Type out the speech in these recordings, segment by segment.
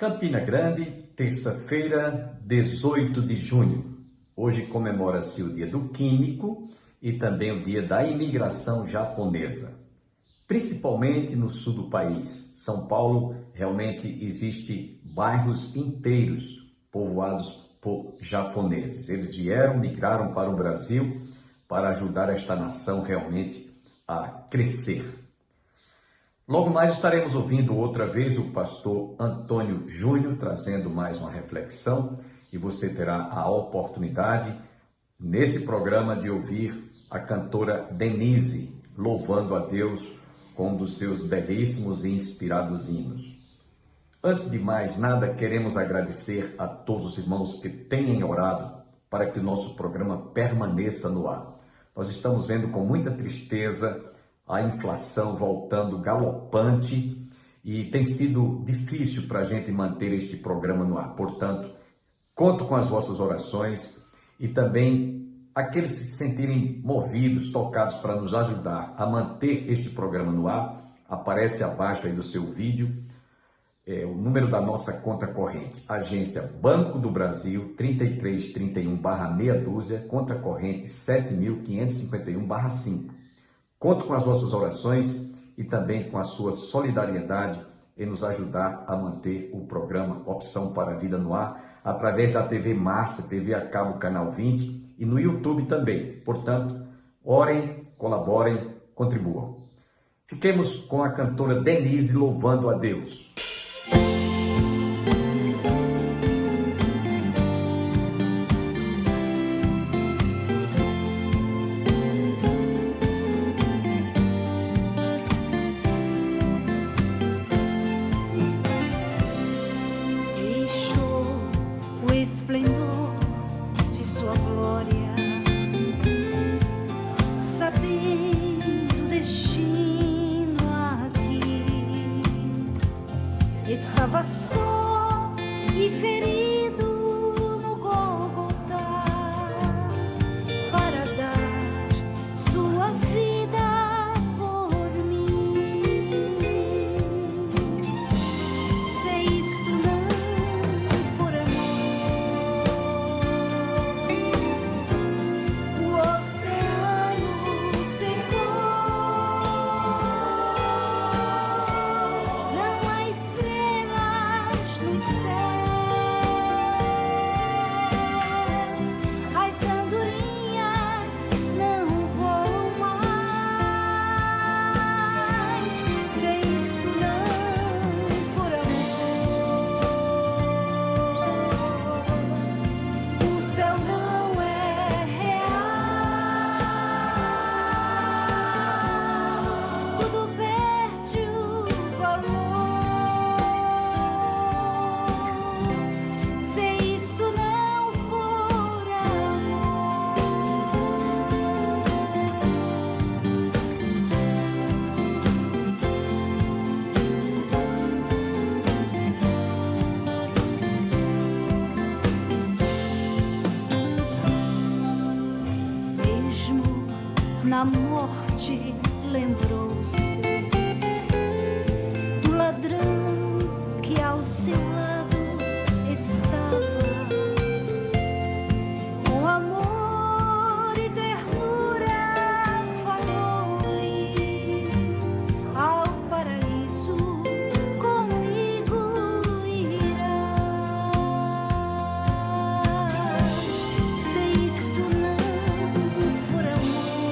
Campina Grande, terça-feira, 18 de junho. Hoje comemora-se o Dia do Químico e também o Dia da Imigração Japonesa. Principalmente no sul do país, São Paulo, realmente existe bairros inteiros povoados por japoneses. Eles migraram para o Brasil para ajudar esta nação realmente a crescer. Logo mais estaremos ouvindo outra vez o pastor Antônio Júnior trazendo mais uma reflexão e você terá a oportunidade nesse programa de ouvir a cantora Denise louvando a Deus com um dos seus belíssimos e inspirados hinos. Antes de mais nada, queremos agradecer a todos os irmãos que têm orado para que o nosso programa permaneça no ar. Nós estamos vendo com muita tristeza a inflação voltando galopante e tem sido difícil para a gente manter este programa no ar. Portanto, conto com as vossas orações e também aqueles que se sentirem movidos, tocados para nos ajudar a manter este programa no ar. Aparece abaixo aí do seu vídeo o número da nossa conta corrente, agência Banco do Brasil 3331/meia dúzia, conta corrente 7551/5. Conto com as vossas orações e também com a sua solidariedade em nos ajudar a manter o programa Opção para a Vida no ar, através da TV Márcia, TV a cabo, canal 20 e no YouTube também. Portanto, orem, colaborem, contribuam. Fiquemos com a cantora Denise louvando a Deus. Esplendor de sua glória, sabendo o destino aqui, estava só e ferido no Gólgota para dar sua vida por mim. Se isto não for na morte, lembrou-se do ladrão que ao seu lado estava, com amor e ternura falou-lhe: ao paraíso comigo irás. Se isto não for amor,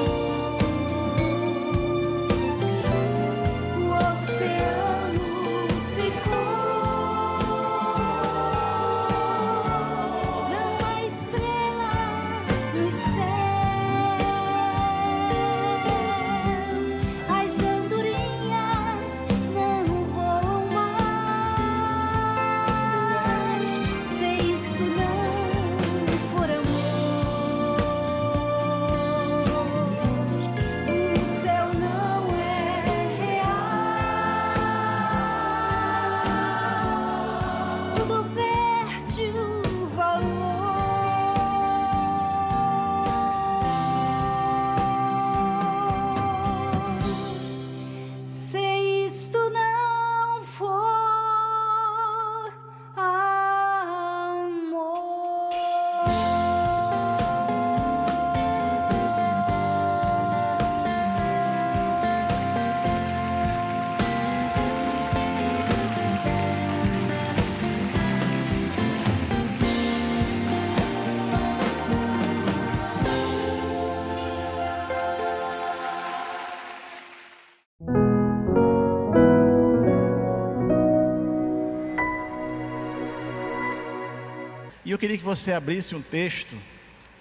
E eu queria que você abrisse um texto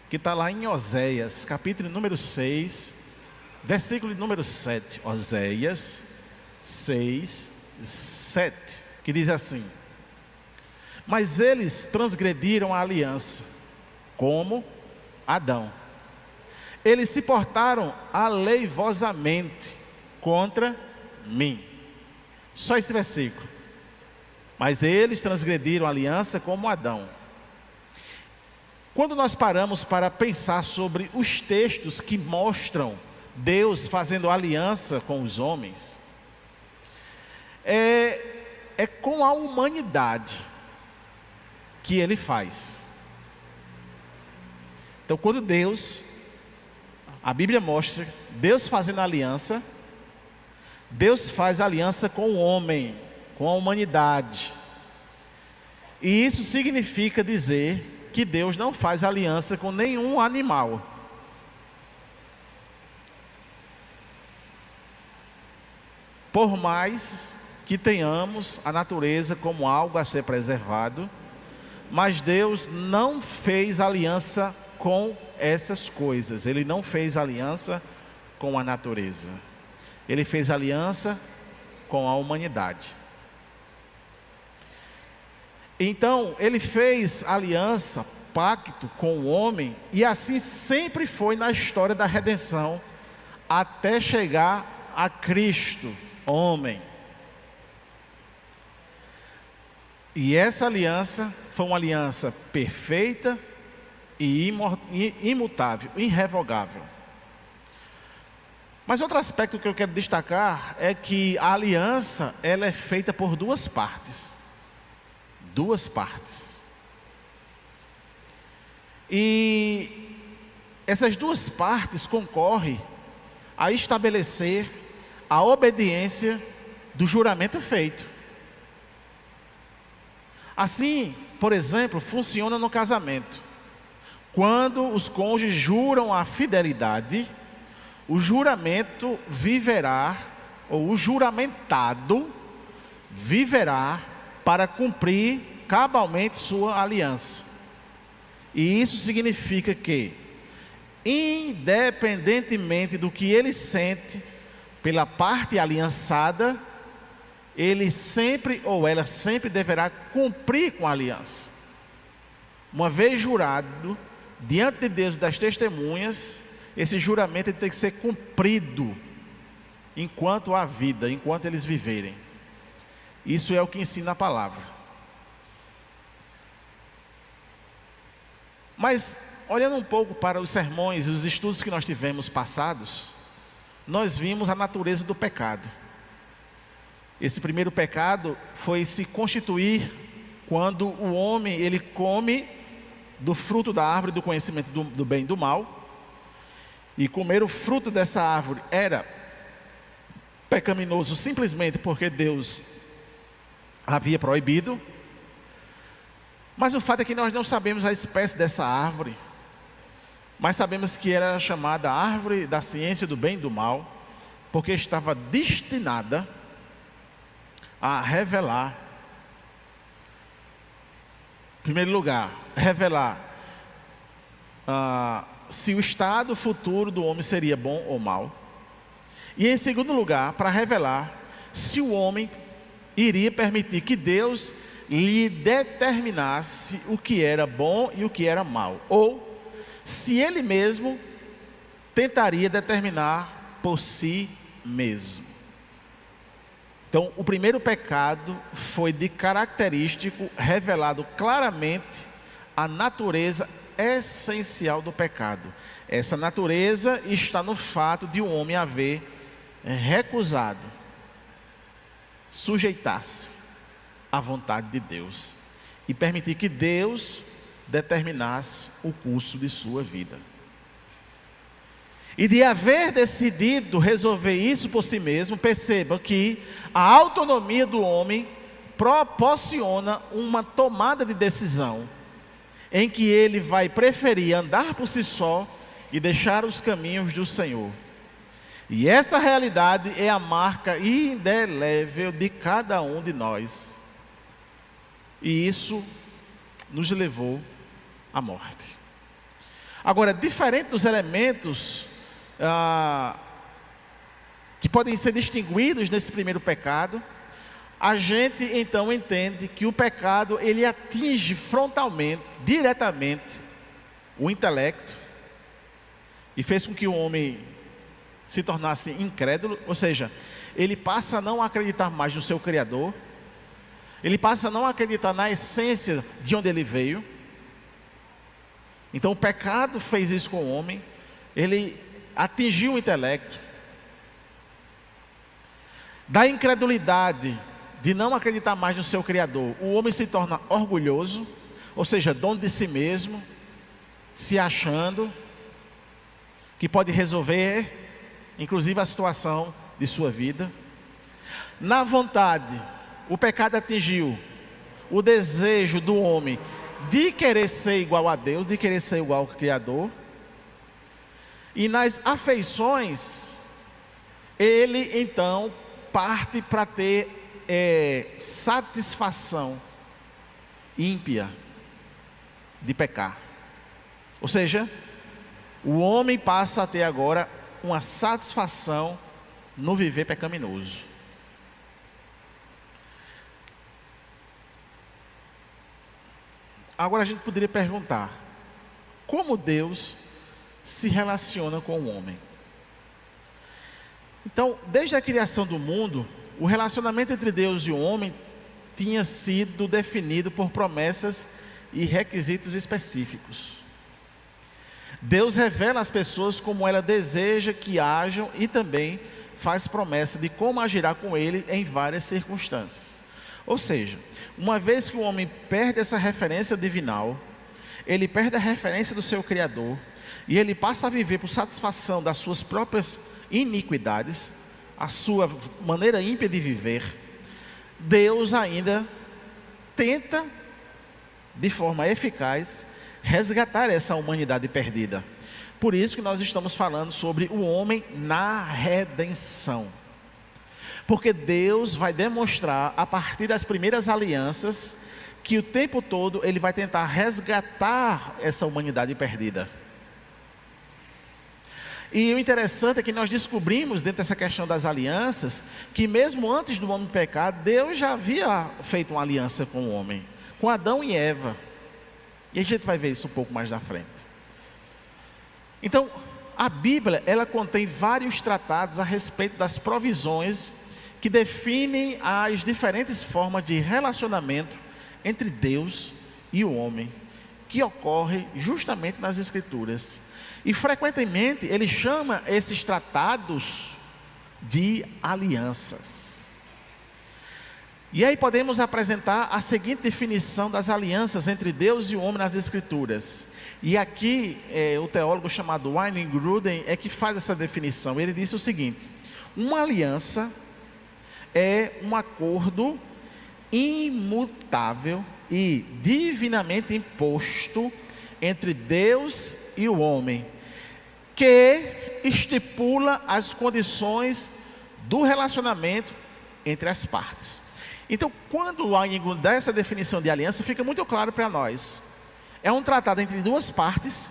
que está lá em Oséias, capítulo número 6, versículo número 7. Oséias 6, 7, que diz assim: mas eles transgrediram a aliança, como Adão. Eles se portaram aleivosamente contra mim. Só esse versículo. Mas eles transgrediram a aliança como Adão. Quando nós paramos para pensar sobre os textos que mostram Deus fazendo aliança com os homens, é com a humanidade que ele faz. Então, quando a Bíblia mostra Deus fazendo aliança, Deus faz aliança com o homem, com a humanidade. E isso significa dizer que Deus não faz aliança com nenhum animal. Por mais que tenhamos a natureza como algo a ser preservado, mas Deus não fez aliança com essas coisas. Ele não fez aliança com a natureza. Ele fez aliança com a humanidade. Então, ele fez aliança, pacto com o homem, e assim sempre foi na história da redenção, até chegar a Cristo, homem. E essa aliança foi uma aliança perfeita e imutável, irrevogável. Mas outro aspecto que eu quero destacar é que a aliança, ela é feita por duas partes. Duas partes. E essas duas partes concorrem a estabelecer a obediência do juramento feito. Assim, por exemplo, funciona no casamento. Quando os cônjuges juram a fidelidade, o juramento viverá, ou o juramentado viverá para cumprir cabalmente sua aliança. E isso significa que, independentemente do que ele sente pela parte aliançada, ele sempre ou ela sempre deverá cumprir com a aliança. Uma vez jurado diante de Deus das testemunhas, esse juramento tem que ser cumprido enquanto há vida, enquanto eles viverem. Isso é o que ensina a palavra. Mas, olhando um pouco para os sermões e os estudos que nós tivemos passados, nós vimos a natureza do pecado. Esse primeiro pecado foi se constituir quando o homem, ele come do fruto da árvore do conhecimento do bem e do mal. E comer o fruto dessa árvore era pecaminoso simplesmente porque Deus havia proibido. Mas o fato é que nós não sabemos a espécie dessa árvore, mas sabemos que era chamada árvore da ciência do bem e do mal, porque estava destinada a revelar, em primeiro lugar, revelar se o estado futuro do homem seria bom ou mau, e em segundo lugar, para revelar se o homem iria permitir que Deus lhe determinasse o que era bom e o que era mal, ou se ele mesmo tentaria determinar por si mesmo. Então, o primeiro pecado foi de característico revelado claramente a natureza essencial do pecado. Essa natureza está no fato de o homem haver recusado sujeitar-se à vontade de Deus e permitir que Deus determinasse o curso de sua vida. E de haver decidido resolver isso por si mesmo, perceba que a autonomia do homem proporciona uma tomada de decisão em que ele vai preferir andar por si só e deixar os caminhos do Senhor. E essa realidade é a marca indelével de cada um de nós. E isso nos levou a morte. Agora, diferente dos elementos que podem ser distinguidos nesse primeiro pecado, a gente então entende que o pecado ele atinge frontalmente, diretamente, o intelecto e fez com que o homem se tornasse incrédulo, ou seja, ele passa a não acreditar mais no seu Criador, ele passa a não acreditar na essência de onde ele veio. Então o pecado fez isso com o homem, ele atingiu o intelecto. Da incredulidade, de não acreditar mais no seu Criador, o homem se torna orgulhoso, ou seja, dono de si mesmo, se achando que pode resolver, inclusive a situação de sua vida. Na vontade, o pecado atingiu o desejo do homem de querer ser igual a Deus, de querer ser igual ao Criador. E nas afeições, ele então parte para ter satisfação ímpia de pecar. Ou seja, o homem passa a ter agora uma satisfação no viver pecaminoso. Agora a gente poderia perguntar: como Deus se relaciona com o homem? Então, desde a criação do mundo, o relacionamento entre Deus e o homem tinha sido definido por promessas e requisitos específicos. Deus revela às pessoas como ela deseja que hajam e também faz promessa de como agirá com ele em várias circunstâncias. Ou seja, uma vez que o homem perde essa referência divinal, ele perde a referência do seu Criador e ele passa a viver por satisfação das suas próprias iniquidades, a sua maneira ímpia de viver, Deus ainda tenta, de forma eficaz, resgatar essa humanidade perdida. Por isso que nós estamos falando sobre o homem na redenção. Porque Deus vai demonstrar, a partir das primeiras alianças, que o tempo todo Ele vai tentar resgatar essa humanidade perdida. E o interessante é que nós descobrimos, dentro dessa questão das alianças, que mesmo antes do homem pecar, Deus já havia feito uma aliança com o homem, com Adão e Eva. E a gente vai ver isso um pouco mais na frente. Então, a Bíblia, ela contém vários tratados a respeito das provisões que definem as diferentes formas de relacionamento entre Deus e o homem, que ocorre justamente nas Escrituras. E frequentemente ele chama esses tratados de alianças. E aí podemos apresentar a seguinte definição das alianças entre Deus e o homem nas Escrituras. E aqui o teólogo chamado Wayne Grudem é que faz essa definição. Ele disse o seguinte: uma aliança é um acordo imutável e divinamente imposto entre Deus e o homem, que estipula as condições do relacionamento entre as partes. Então, quando o Wayne dá essa definição de aliança, fica muito claro para nós. É um tratado entre duas partes,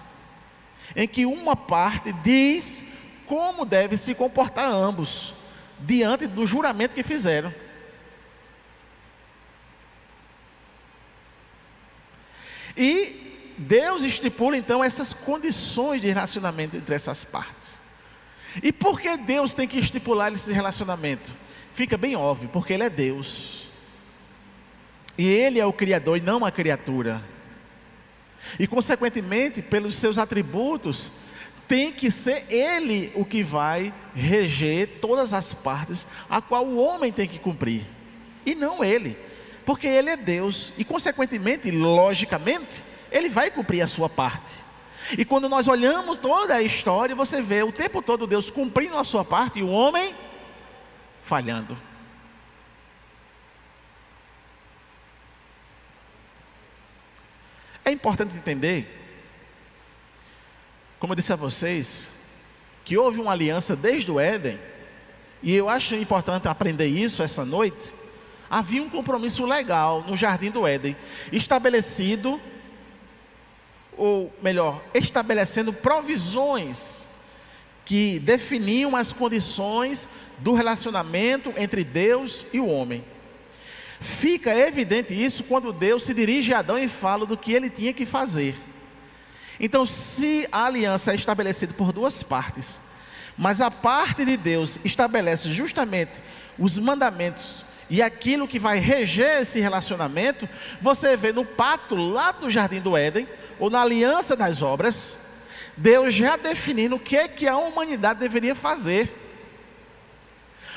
em que uma parte diz como deve se comportar ambos, diante do juramento que fizeram. E Deus estipula então essas condições de relacionamento entre essas partes. E por que Deus tem que estipular esse relacionamento? Fica bem óbvio, porque Ele é Deus. E Ele é o Criador e não a criatura. E consequentemente, pelos seus atributos, tem que ser Ele o que vai reger todas as partes a qual o homem tem que cumprir. E não Ele, porque Ele é Deus. E consequentemente, logicamente, Ele vai cumprir a sua parte. E quando nós olhamos toda a história, você vê o tempo todo Deus cumprindo a sua parte e o homem falhando. É importante entender, como eu disse a vocês, que houve uma aliança desde o Éden, e eu acho importante aprender isso essa noite. Havia um compromisso legal no jardim do Éden, estabelecido ou melhor, estabelecendo provisões que definiam as condições do relacionamento entre Deus e o homem. Fica evidente isso quando Deus se dirige a Adão e fala do que ele tinha que fazer. Então, se a aliança é estabelecida por duas partes, mas a parte de Deus estabelece justamente os mandamentos e aquilo que vai reger esse relacionamento, você vê no pacto lá do Jardim do Éden, ou na aliança das obras, Deus já definindo o que é que a humanidade deveria fazer.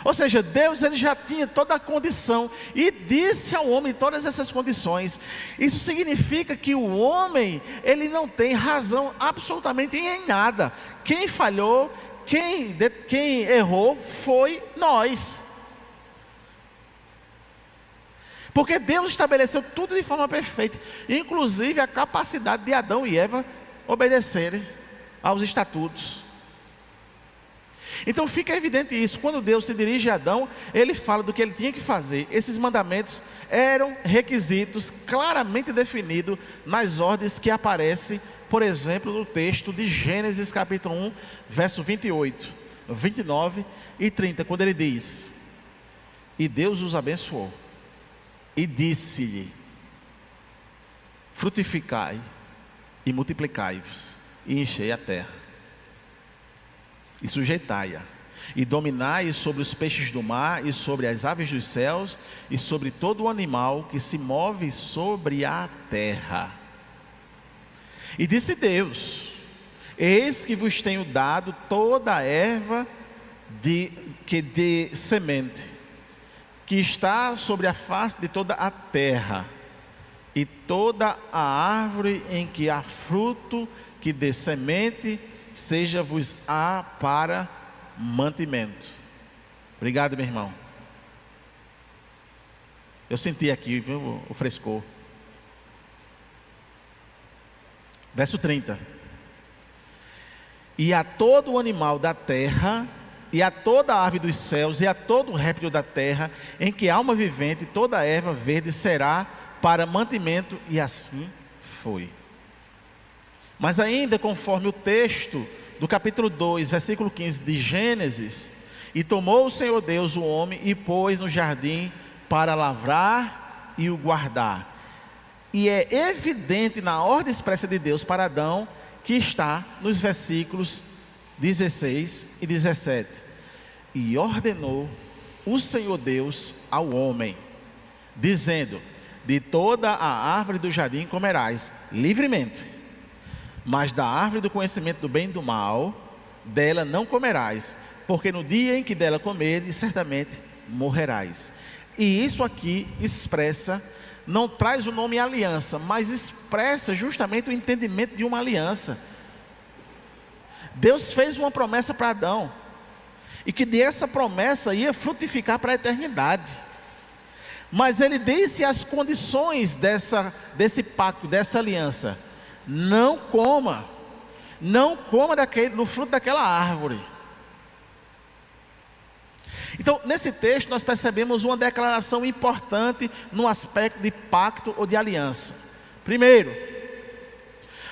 Ou seja, Deus ele já tinha toda a condição e disse ao homem todas essas condições. Isso significa que o homem, ele não tem razão absolutamente em nada. Quem falhou, quem errou foi nós. Porque Deus estabeleceu tudo de forma perfeita, inclusive a capacidade de Adão e Eva obedecerem aos estatutos. Então fica evidente isso, quando Deus se dirige a Adão, ele fala do que ele tinha que fazer. Esses mandamentos eram requisitos claramente definidos nas ordens que aparecem, por exemplo, no texto de Gênesis capítulo 1, verso 28, 29 e 30, quando ele diz: e Deus os abençoou, e disse-lhe: frutificai e multiplicai-vos, e enchei a terra, e sujeitai-a, e dominai sobre os peixes do mar, e sobre as aves dos céus, e sobre todo o animal que se move sobre a terra. E disse Deus: eis que vos tenho dado toda a erva de semente, que está sobre a face de toda a terra, e toda a árvore em que há fruto que dê semente, seja-vos para mantimento. Obrigado, meu irmão. Eu senti aqui, viu, o frescor. Verso 30. E a todo o animal da terra, e a toda a ave dos céus, e a todo o réptil da terra, em que há alma vivente, toda a erva verde será para mantimento, e assim foi. Mas ainda conforme o texto do capítulo 2, versículo 15 de Gênesis: e tomou o Senhor Deus o homem e pôs no jardim para lavrar e o guardar. E é evidente na ordem expressa de Deus para Adão, que está nos versículos 16 e 17. E ordenou o Senhor Deus ao homem, dizendo: de toda a árvore do jardim comerás livremente, mas da árvore do conhecimento do bem e do mal, dela não comerás, porque no dia em que dela comeres, certamente morrerás. E isso aqui expressa, não traz o nome aliança, mas expressa justamente o entendimento de uma aliança. Deus fez uma promessa para Adão, e que dessa promessa ia frutificar para a eternidade. Mas ele disse as condições desse pacto, dessa aliança: não coma do fruto daquela árvore. Então, nesse texto nós percebemos uma declaração importante no aspecto de pacto ou de aliança. Primeiro,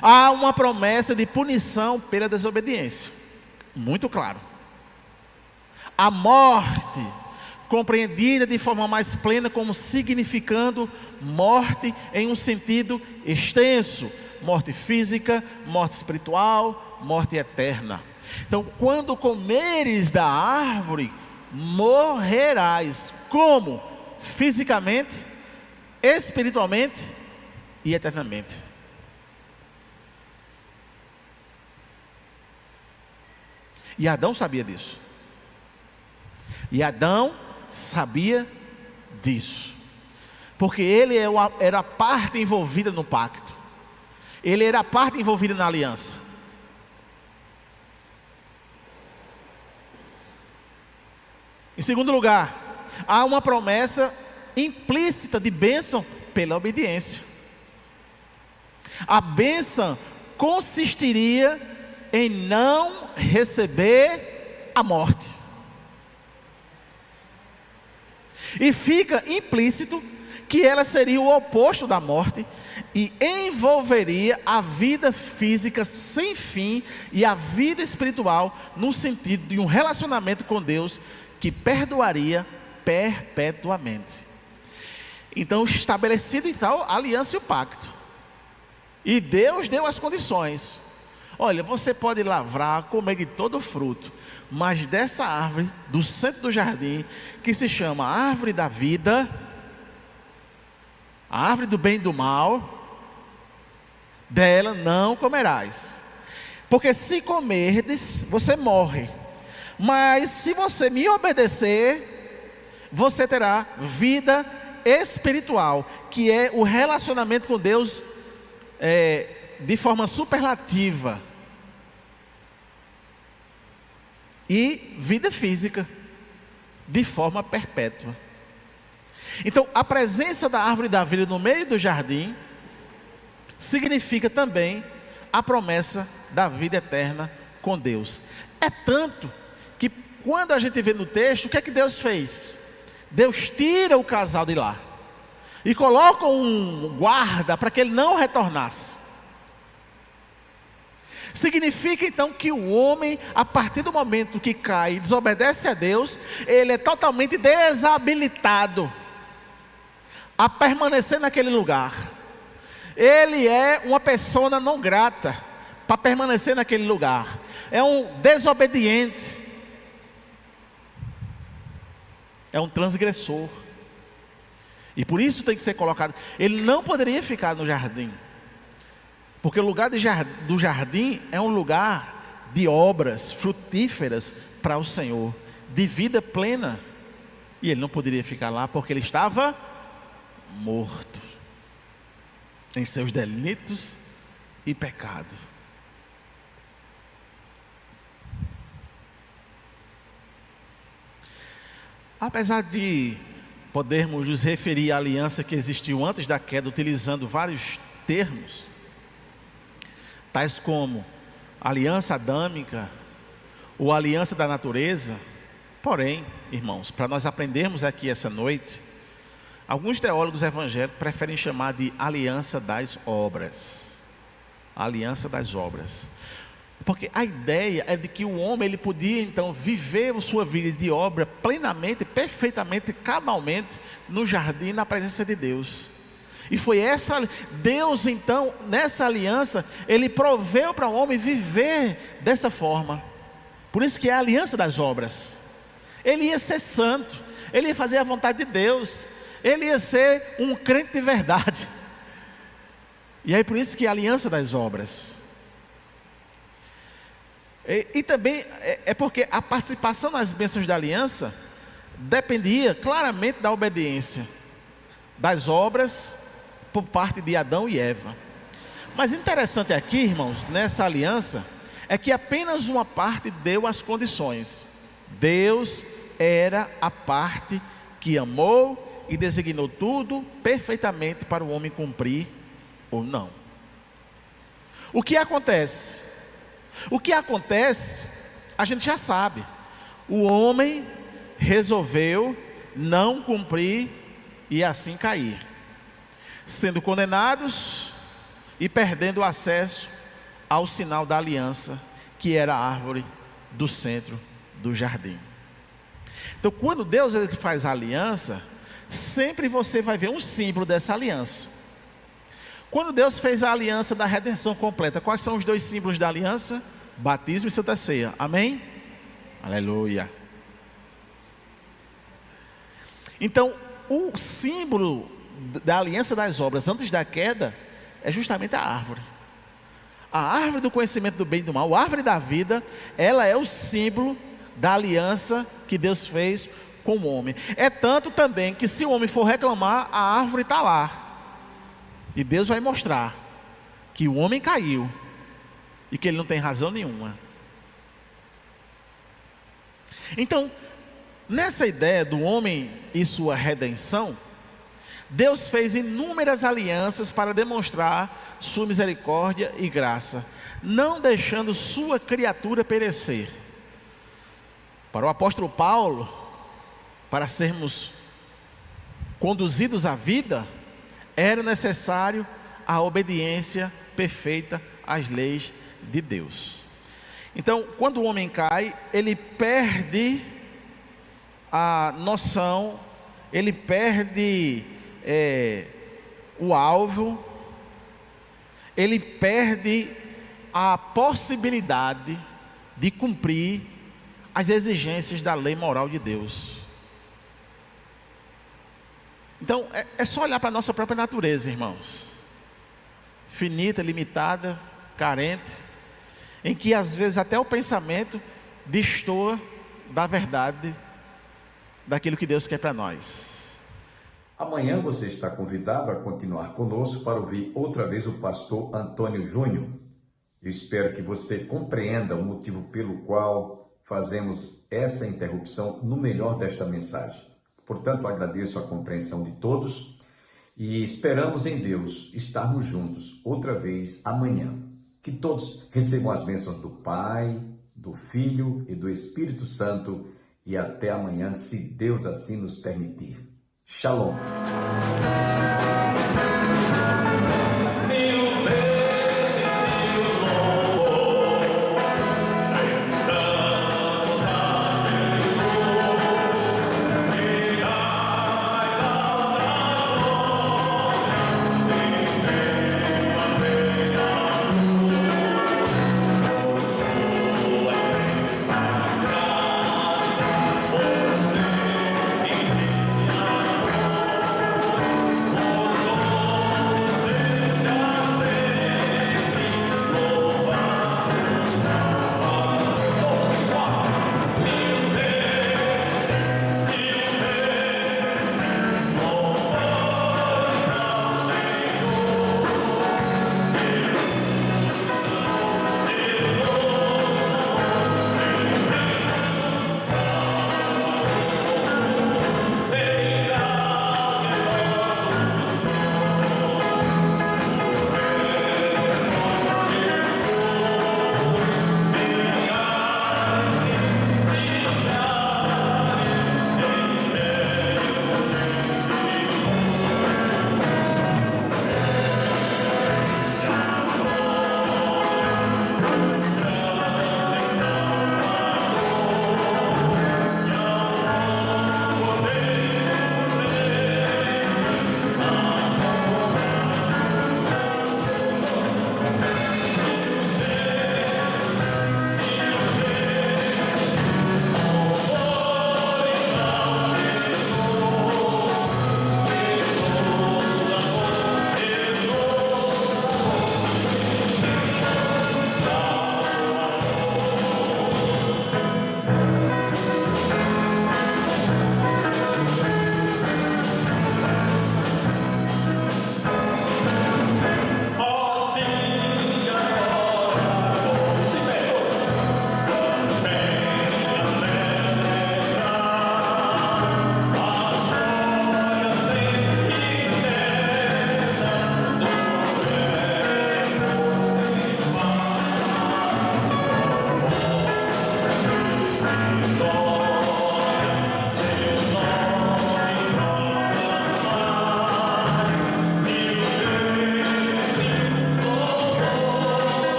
há uma promessa de punição pela desobediência, muito claro. A morte, compreendida de forma mais plena como significando morte em um sentido extenso: morte física, morte espiritual, morte eterna. Então, quando comeres da árvore, morrerás. Como? Fisicamente, espiritualmente e eternamente. E Adão sabia disso. Porque ele era a parte envolvida no pacto. Ele era a parte envolvida na aliança. Em segundo lugar, há uma promessa implícita de bênção pela obediência. A bênção consistiria em não receber a morte. E fica implícito que ela seria o oposto da morte e envolveria a vida física sem fim e a vida espiritual no sentido de um relacionamento com Deus que perdoaria perpetuamente. Então, estabelecido então a aliança e o pacto. E Deus deu as condições. Olha, você pode lavrar, comer de todo o fruto, mas dessa árvore do centro do jardim, que se chama árvore da vida, a árvore do bem e do mal, dela não comerás. Porque se comerdes, você morre. Mas se você me obedecer, você terá vida espiritual, que é o relacionamento com Deus de forma superlativa. E vida física, de forma perpétua. Então, a presença da árvore da vida no meio do jardim significa também a promessa da vida eterna com Deus. É tanto que quando a gente vê no texto, o que é que Deus fez? Deus tira o casal de lá e coloca um guarda para que ele não retornasse. Significa então que o homem, a partir do momento que cai e desobedece a Deus, ele é totalmente desabilitado a permanecer naquele lugar. Ele é uma pessoa não grata para permanecer naquele lugar. É um desobediente. É um transgressor. E por isso tem que ser colocado. Ele não poderia ficar no jardim. Porque o lugar do jardim é um lugar de obras frutíferas para o Senhor, de vida plena. E ele não poderia ficar lá porque ele estava morto em seus delitos e pecados. Apesar de podermos nos referir à aliança que existiu antes da queda, utilizando vários termos, tais como aliança adâmica ou aliança da natureza, porém, irmãos, para nós aprendermos aqui essa noite, alguns teólogos evangélicos preferem chamar de aliança das obras. Aliança das obras. Porque a ideia é de que o homem ele podia então viver a sua vida de obra plenamente, perfeitamente, cabalmente no jardim, na presença de Deus. E foi Deus então, nessa aliança, ele proveu para o homem viver dessa forma. Por isso que é a aliança das obras. Ele ia ser santo, ele ia fazer a vontade de Deus, ele ia ser um crente de verdade. E aí por isso que é a aliança das obras. E também é porque a participação nas bênçãos da aliança dependia claramente da obediência das obras por parte de Adão e Eva. Mas interessante aqui, irmãos, nessa aliança, é que apenas uma parte deu as condições. Deus era a parte que amou e designou tudo perfeitamente para o homem cumprir ou não. O que acontece? O que acontece, a gente já sabe. O homem resolveu não cumprir e assim cair, sendo condenados e perdendo o acesso ao sinal da aliança, que era a árvore do centro do jardim. Então, quando Deus ele faz a aliança, sempre você vai ver um símbolo dessa aliança. Quando Deus fez a aliança da redenção completa, quais são os dois símbolos da aliança? Batismo e Santa Ceia, amém? Aleluia. Então, o símbolo da aliança das obras antes da queda é justamente a árvore. A árvore do conhecimento do bem e do mal, a árvore da vida, ela é o símbolo da aliança que Deus fez com o homem. É tanto também que se o homem for reclamar, a árvore está lá. E Deus vai mostrar que o homem caiu e que ele não tem razão nenhuma. Então, nessa ideia do homem e sua redenção, Deus fez inúmeras alianças para demonstrar sua misericórdia e graça, não deixando sua criatura perecer. Para o apóstolo Paulo, para sermos conduzidos à vida, era necessário a obediência perfeita às leis de Deus. Então, quando o homem cai, ele perde a noção, ele perde o alvo, ele perde a possibilidade de cumprir as exigências da lei moral de Deus. Então, é só olhar para a nossa própria natureza, irmãos. Finita, limitada, carente, em que às vezes até o pensamento destoa da verdade, daquilo que Deus quer para nós. Amanhã você está convidado a continuar conosco para ouvir outra vez o pastor Antônio Júnior. Eu espero que você compreenda o motivo pelo qual fazemos essa interrupção no melhor desta mensagem. Portanto, agradeço a compreensão de todos e esperamos em Deus estarmos juntos outra vez amanhã. Que todos recebam as bênçãos do Pai, do Filho e do Espírito Santo e até amanhã, se Deus assim nos permitir. Shalom.